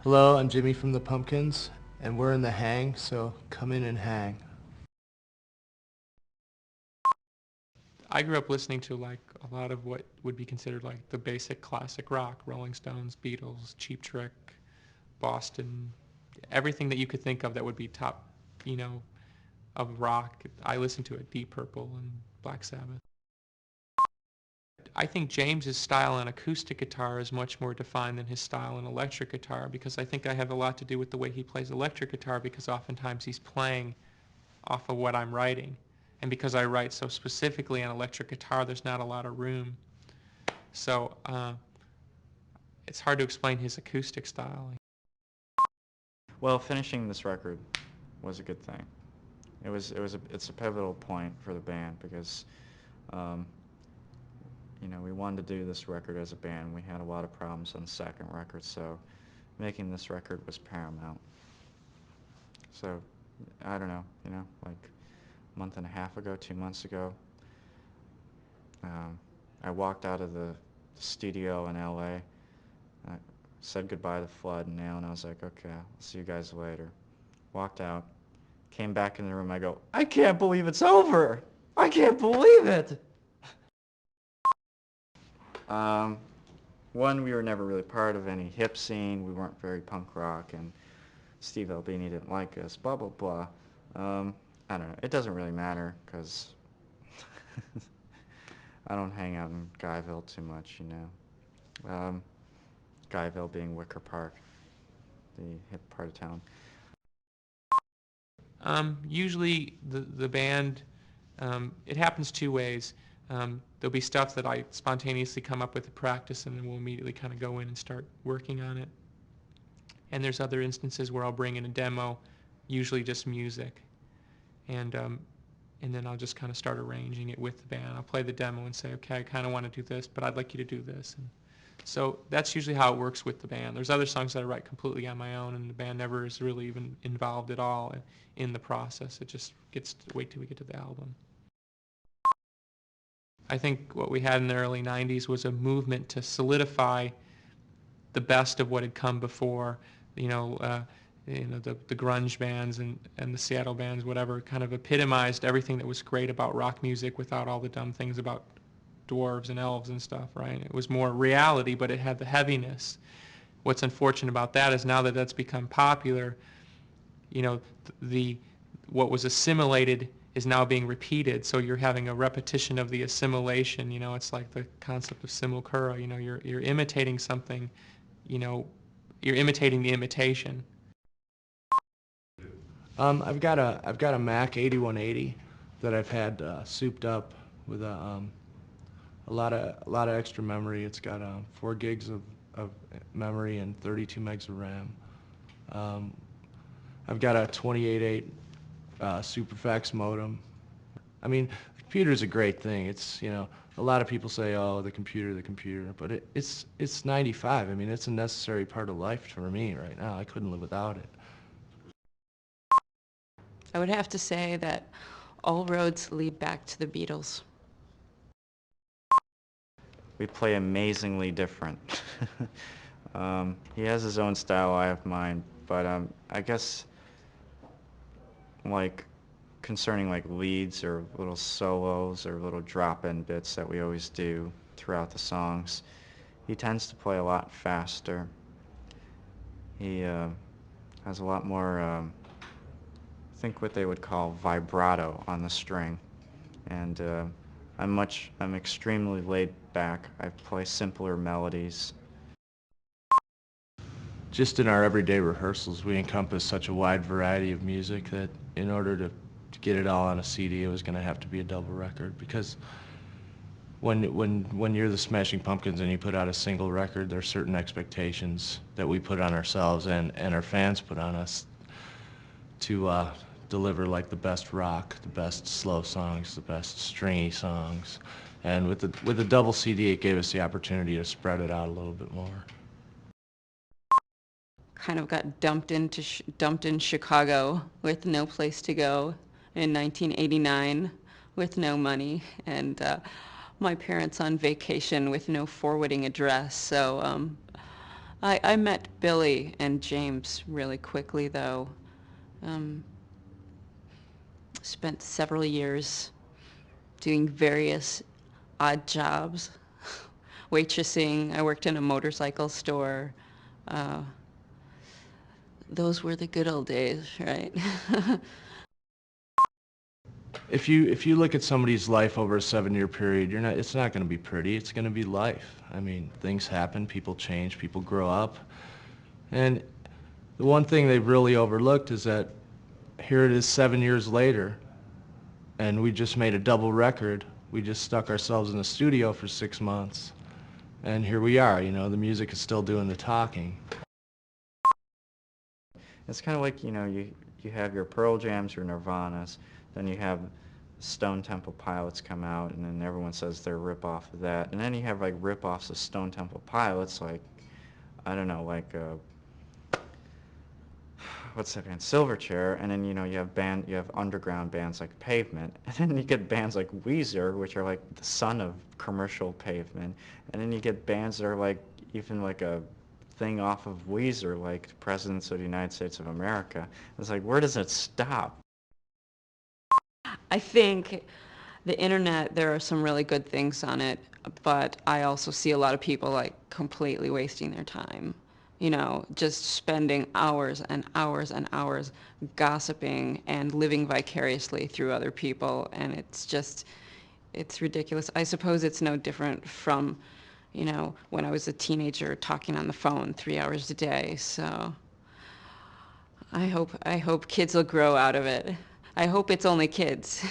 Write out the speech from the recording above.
Hello, I'm Jimmy from the Pumpkins, and we're in the hang, so come in and hang. I grew up listening to like a lot of what would be considered like the basic classic rock, Rolling Stones, Beatles, Cheap Trick, Boston, everything that you could think of that would be top, you know, of rock. I listened to it, Deep Purple and Black Sabbath. I think James's style on acoustic guitar is much more defined than his style on electric guitar, because I think I have a lot to do with the way he plays electric guitar, because oftentimes he's playing off of what I'm writing. And because I write so specifically on electric guitar, there's not a lot of room. So it's hard to explain his acoustic style. Well, finishing this record was a good thing. It's a pivotal point for the band because, um, we wanted to do this record as a band. We had a lot of problems on the second record, so making this record was paramount. So, I don't know, like a month and a half ago, 2 months ago, I walked out of the studio in LA. I said goodbye to Flood and Nail, and I was like, okay, I'll see you guys later. Walked out, came back in the room, I go, I can't believe it's over! I can't believe it! One, we were never really part of any hip scene, we weren't very punk rock, and Steve Albini didn't like us, blah, blah, blah. I don't know, it doesn't really matter, because I don't hang out in Guyville too much, Guyville being Wicker Park, the hip part of town. Usually the band, it happens two ways. There'll be stuff that I spontaneously come up with at practice, and then we'll immediately kind of go in and start working on it. And there's other instances where I'll bring in a demo, usually just music, and then I'll just kind of start arranging it with the band. I'll play the demo and say, okay, I kind of want to do this, but I'd like you to do this. And so that's usually how it works with the band. There's other songs that I write completely on my own, and the band never is really even involved at all in the process. It just gets to wait till we get to the album. I think what we had in the early 90s was a movement to solidify the best of what had come before. The grunge bands and the Seattle bands, whatever, kind of epitomized everything that was great about rock music without all the dumb things about dwarves and elves and stuff, right? It was more reality, but it had the heaviness. What's unfortunate about that is now that that's become popular, what was assimilated is now being repeated, so you're having a repetition of the assimilation. It's like the concept of simulcura. You're imitating something, you're imitating the imitation. I've got a Mac 8180 that I've had souped up with a lot of extra memory. It's got 4 gigs of memory and 32 megs of RAM. I've got a 28.8 Superfax modem. I mean, the computer's a great thing. It's, a lot of people say, oh, the computer, but it's 95. I mean, it's a necessary part of life for me right now. I couldn't live without it. I would have to say that all roads lead back to the Beatles. We play amazingly different. He has his own style, I have mine, but I guess like concerning like leads or little solos or little drop-in bits that we always do throughout the songs, he tends to play a lot faster. He has a lot more, I think what they would call vibrato on the string, and I'm extremely laid back. I play simpler melodies. Just in our everyday rehearsals, we encompass such a wide variety of music that in order to get it all on a CD, it was going to have to be a double record, because when you're the Smashing Pumpkins and you put out a single record, there are certain expectations that we put on ourselves and our fans put on us to deliver like the best rock, the best slow songs, the best stringy songs. And with the double CD, it gave us the opportunity to spread it out a little bit more. Kind of got dumped in Chicago with no place to go in 1989 with no money, and my parents on vacation with no forwarding address. So I met Billy and James really quickly, though. Um, Spent several years doing various odd jobs, waitressing. I worked in a motorcycle store. Uh, those were the good old days, right? If you look at somebody's life over a 7-year period, it's not going to be pretty. It's going to be life. I mean, things happen, people change, people grow up. And the one thing they've really overlooked is that here it is 7 years later, and we just made a double record. We just stuck ourselves in the studio for 6 months, and here we are. The music is still doing the talking. It's kind of like, you have your Pearl Jams, your Nirvanas, then you have Stone Temple Pilots come out, and then everyone says they're a rip-off of that. And then you have, like, rip-offs of Stone Temple Pilots, like, I don't know, like, what's that band, Silverchair, and then, you have underground bands like Pavement, and then you get bands like Weezer, which are like the son of commercial Pavement, and then you get bands that are like, even like a thing off of Weezer, like Presidents of the United States of America. It's like, where does it stop? I think the internet, there are some really good things on it, but I also see a lot of people like completely wasting their time. Just spending hours and hours and hours gossiping and living vicariously through other people, and it's ridiculous. I suppose it's no different from, when I was a teenager talking on the phone 3 hours a day. So I hope kids will grow out of it. I hope it's only kids.